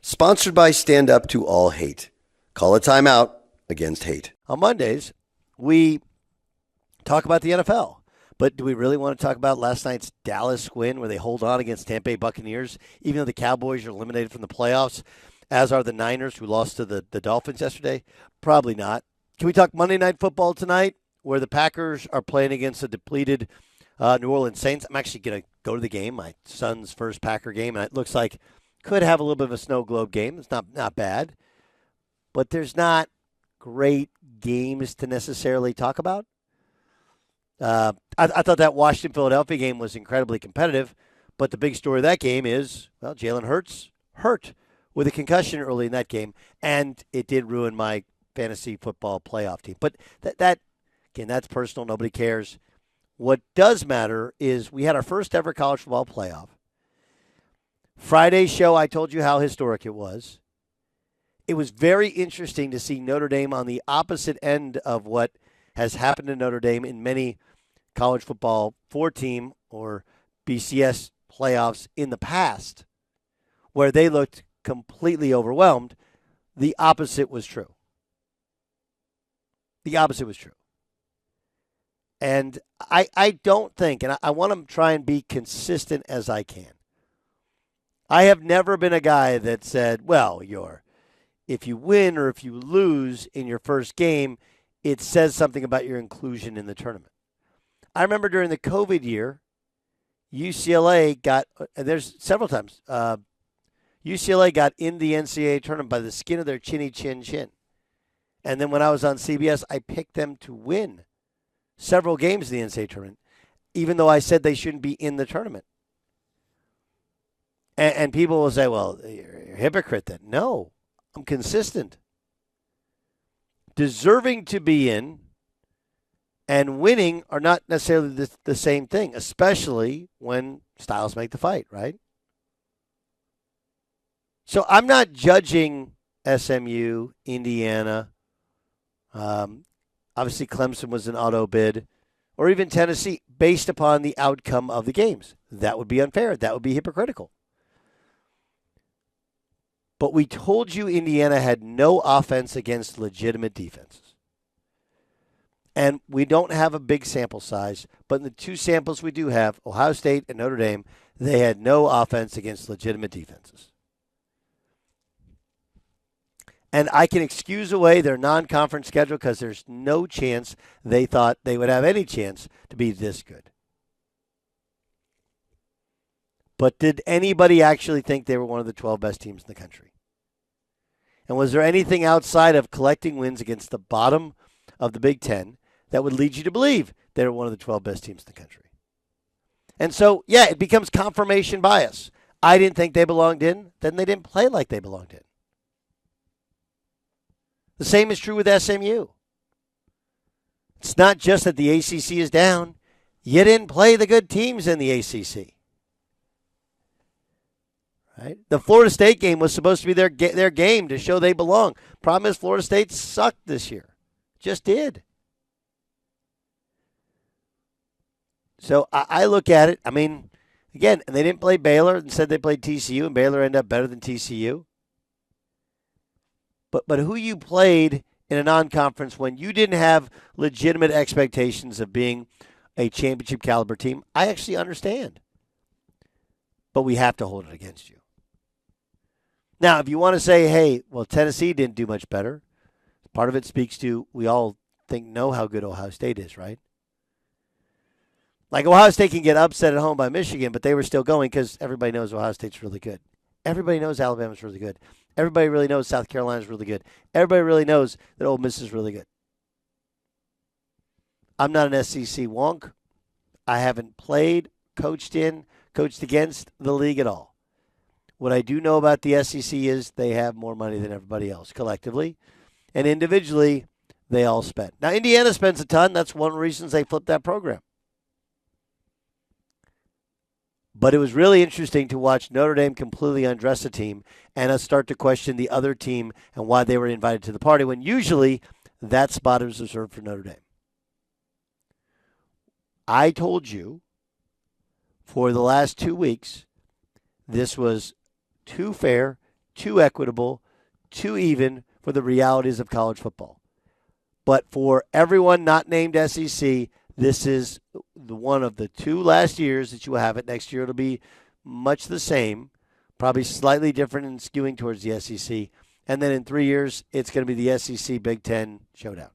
Sponsored by Stand Up to All Hate. Call a timeout against hate. On Mondays, we talk about the NFL. But do we really want to talk about last night's Dallas win where they hold on against Tampa Bay Buccaneers, even though the Cowboys are eliminated from the playoffs, as are the Niners who lost to the Dolphins yesterday? Probably not. Can we talk Monday Night Football tonight where the Packers are playing against a depleted New Orleans Saints? I'm actually going to go to the game, my son's first Packer game, and it looks like could have a little bit of a snow globe game. It's not bad. But there's not great games to necessarily talk about. I thought that Washington-Philadelphia game was incredibly competitive, but the big story of that game is, well, Jalen Hurts hurt with a concussion early in that game, and it did ruin my fantasy football playoff team. But that again, that's personal. Nobody cares. What does matter is we had our first ever college football playoff. Friday's show, I told you how historic it was. It was very interesting to see Notre Dame on the opposite end of what has happened to Notre Dame in many college football 4-team or BCS playoffs in the past, where they looked completely overwhelmed. The opposite was true. The opposite was true. And I don't think, and I want to try and be consistent as I can. I have never been a guy that said, well, if you win or if you lose in your first game, it says something about your inclusion in the tournament. I remember during the COVID year, UCLA got, there's several times, UCLA got in the NCAA tournament by the skin of their chinny chin. And then when I was on CBS, I picked them to win several games in the NCAA tournament, even though I said they shouldn't be in the tournament. And people will say, well, you're a hypocrite then. No, I'm consistent. Deserving to be in and winning are not necessarily the same thing, especially when styles make the fight, right? So I'm not judging SMU, Indiana. Obviously, Clemson was an auto bid, or even Tennessee, based upon the outcome of the games. That would be unfair. That would be hypocritical. But we told you Indiana had no offense against legitimate defenses. And we don't have a big sample size, but in the two samples we do have, Ohio State and Notre Dame, they had no offense against legitimate defenses. And I can excuse away their non-conference schedule because there's no chance they thought they would have any chance to be this good. But did anybody actually think they were one of the 12 best teams in the country? And was there anything outside of collecting wins against the bottom of the Big Ten that would lead you to believe they were one of the 12 best teams in the country? And so, yeah, it becomes confirmation bias. I didn't think they belonged in, then they didn't play like they belonged in. The same is true with SMU. It's not just that the ACC is down. You didn't play the good teams in the ACC. Right? The Florida State game was supposed to be their game to show they belong. Problem is Florida State sucked this year. Just did. So I look at it. I mean, again, and they didn't play Baylor. Instead, they played TCU, and Baylor ended up better than TCU. But who you played in a non-conference when you didn't have legitimate expectations of being a championship caliber team, I actually understand. But we have to hold it against you. Now, if you want to say, hey, well, Tennessee didn't do much better, part of it speaks to we all know how good Ohio State is, right? Like Ohio State can get upset at home by Michigan, but they were still going because everybody knows Ohio State's really good. Everybody knows Alabama's really good. Everybody really knows South Carolina's really good. Everybody really knows that Ole Miss is really good. I'm not an SEC wonk. I haven't played, coached against the league at all. What I do know about the SEC is they have more money than everybody else collectively. And individually, they all spend. Now, Indiana spends a ton. That's one of the reasons they flipped that program. But it was really interesting to watch Notre Dame completely undress a team and us start to question the other team and why they were invited to the party when usually that spot is reserved for Notre Dame. I told you for the last 2 weeks this was too fair too equitable, too even for the realities of college football. But for everyone not named SEC, this is one of the 2 last years that you will have it. Next year it'll be much the same, probably slightly different and skewing towards the SEC. And then in 3 years, it's going to be the SEC Big Ten showdown.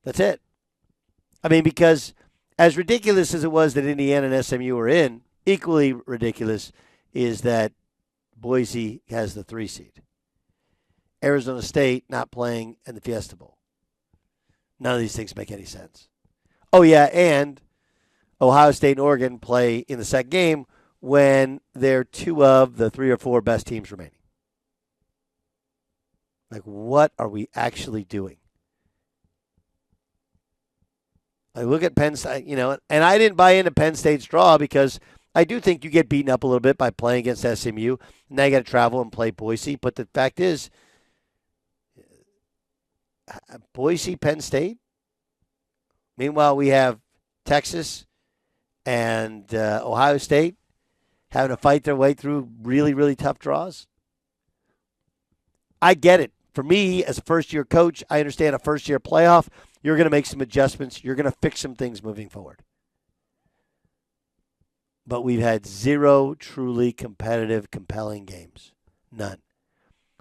That's it. I mean, because as ridiculous as it was that Indiana and SMU were in, equally ridiculous is that Boise has the 3 seed. Arizona State not playing in the Fiesta Bowl. None of these things make any sense. Oh, yeah, and Ohio State and Oregon play in the second game when they're 2 of the 3 or 4 best teams remaining. Like, what are we actually doing? I look at Penn State, and I didn't buy into Penn State's draw because I do think you get beaten up a little bit by playing against SMU. Now you got to travel and play Boise. But the fact is, Boise, Penn State. Meanwhile, we have Texas and Ohio State having to fight their way through really, really tough draws. I get it. For me, as a first-year coach, I understand a first-year playoff. You're going to make some adjustments. You're going to fix some things moving forward. But we've had 0 truly competitive, compelling games. None.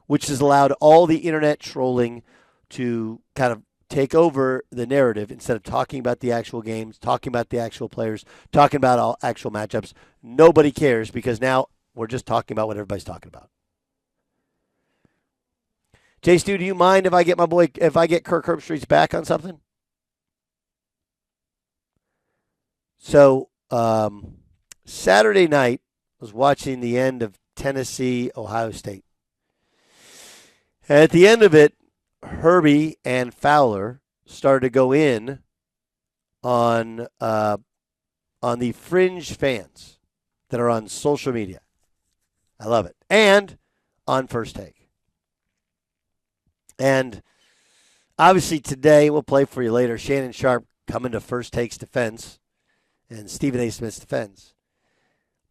Which has allowed all the internet trolling to kind of take over the narrative instead of talking about the actual games, talking about the actual players, talking about all actual matchups. Nobody cares because now we're just talking about what everybody's talking about. Jay Stu, do you mind if I get Kirk Herbstreit's back on something? So Saturday night, I was watching the end of Tennessee, Ohio State. And at the end of it, Herbie and Fowler started to go in on the fringe fans that are on social media. I love it. And on First Take. And obviously today, we'll play for you later, Shannon Sharp coming to First Take's defense and Stephen A. Smith's defense.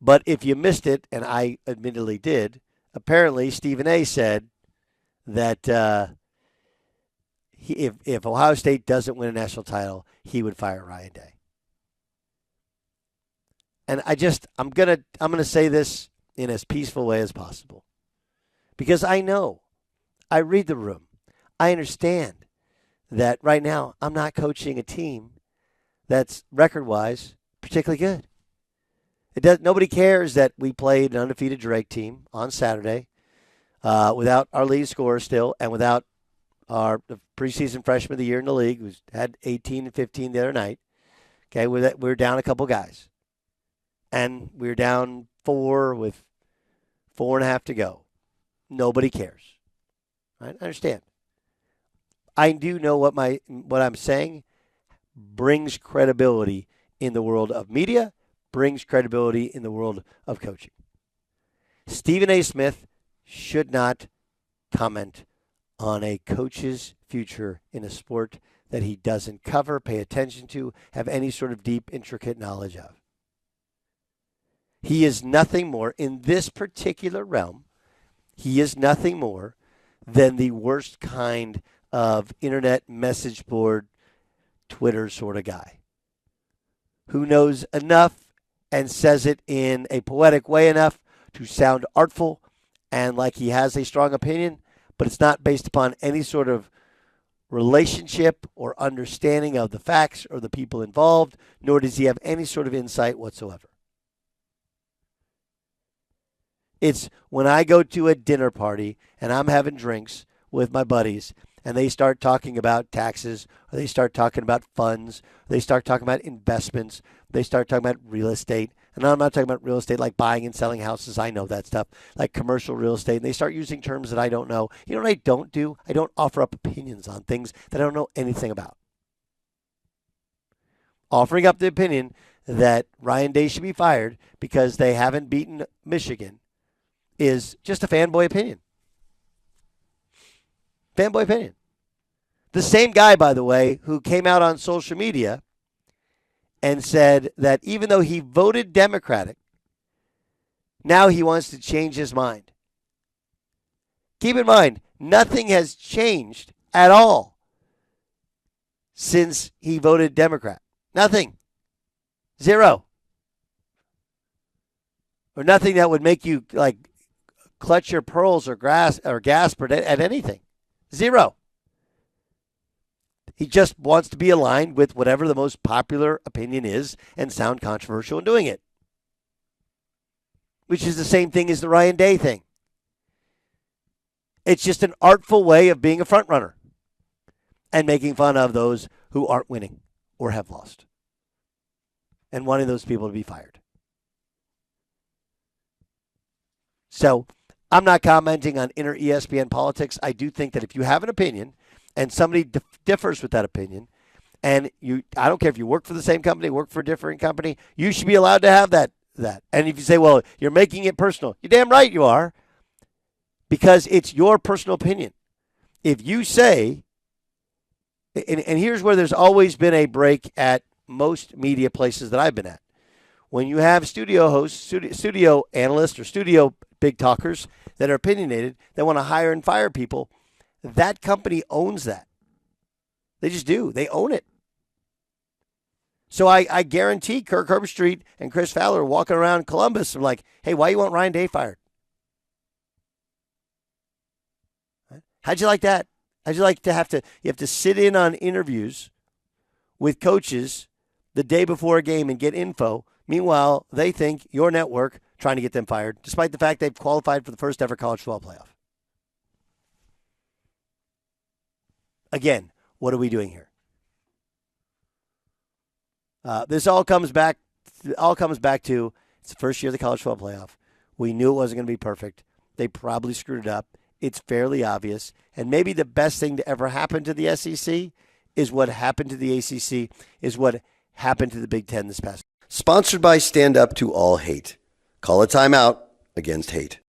But if you missed it, and I admittedly did, apparently Stephen A. said that if Ohio State doesn't win a national title, he would fire Ryan Day. And I'm gonna say this in as peaceful way as possible. Because I know, I read the room. I understand that right now I'm not coaching a team that's record-wise particularly good. Nobody cares that we played an undefeated Drake team on Saturday without our lead scorer still and without our preseason freshman of the year in the league who's had 18 and 15 the other night. Okay, we're down a couple guys. And we're down 4 with 4.5 to go. Nobody cares. Right? I understand. I do know what I'm saying brings credibility in the world of media, brings credibility in the world of coaching. Stephen A. Smith should not comment on a coach's future in a sport that he doesn't cover, pay attention to, have any sort of deep, intricate knowledge of. He is nothing more, in this particular realm, he is nothing more than the worst kind of internet message board, Twitter sort of guy who knows enough and says it in a poetic way enough to sound artful and like he has a strong opinion, but it's not based upon any sort of relationship or understanding of the facts or the people involved, nor does he have any sort of insight whatsoever. It's when I go to a dinner party and I'm having drinks with my buddies and they start talking about taxes, or they start talking about funds, or they start talking about investments, they start talking about real estate. And I'm not talking about real estate like buying and selling houses. I know that stuff, like commercial real estate. And they start using terms that I don't know. You know what I don't do? I don't offer up opinions on things that I don't know anything about. Offering up the opinion that Ryan Day should be fired because they haven't beaten Michigan is just a fanboy opinion. Fanboy opinion. The same guy, by the way, who came out on social media and said that even though he voted Democratic, Now he wants to change his mind. Keep in mind, nothing has changed at all since he voted Democrat. Nothing. Zero. Or nothing that would make you like clutch your pearls or gasp at anything. Zero. He just wants to be aligned with whatever the most popular opinion is and sound controversial in doing it. Which is the same thing as the Ryan Day thing. It's just an artful way of being a front runner and making fun of those who aren't winning or have lost and wanting those people to be fired. So I'm not commenting on inner ESPN politics. I do think that if you have an opinion and somebody differs with that opinion, and I don't care if you work for the same company, work for a different company, you should be allowed to have that. And if you say, well, you're making it personal, you're damn right you are, because it's your personal opinion. If you say, and here's where there's always been a break at most media places that I've been at. When you have studio hosts, studio analysts, or studio big talkers that are opinionated, that want to hire and fire people, that company owns that. They just do. They own it. So I guarantee Kirk Herbstreit and Chris Fowler are walking around Columbus and like, hey, why you want Ryan Day fired? How'd you like that? How'd you like to you have to sit in on interviews with coaches the day before a game and get info. Meanwhile, they think your network trying to get them fired, despite the fact they've qualified for the first ever college football playoff. Again, what are we doing here? This all comes back to it's the first year of the college football playoff. We knew it wasn't going to be perfect. They probably screwed it up. It's fairly obvious. And maybe the best thing to ever happen to the SEC is what happened to the ACC, is what happened to the Big Ten this past. Sponsored by Stand Up to All Hate. Call a timeout against hate.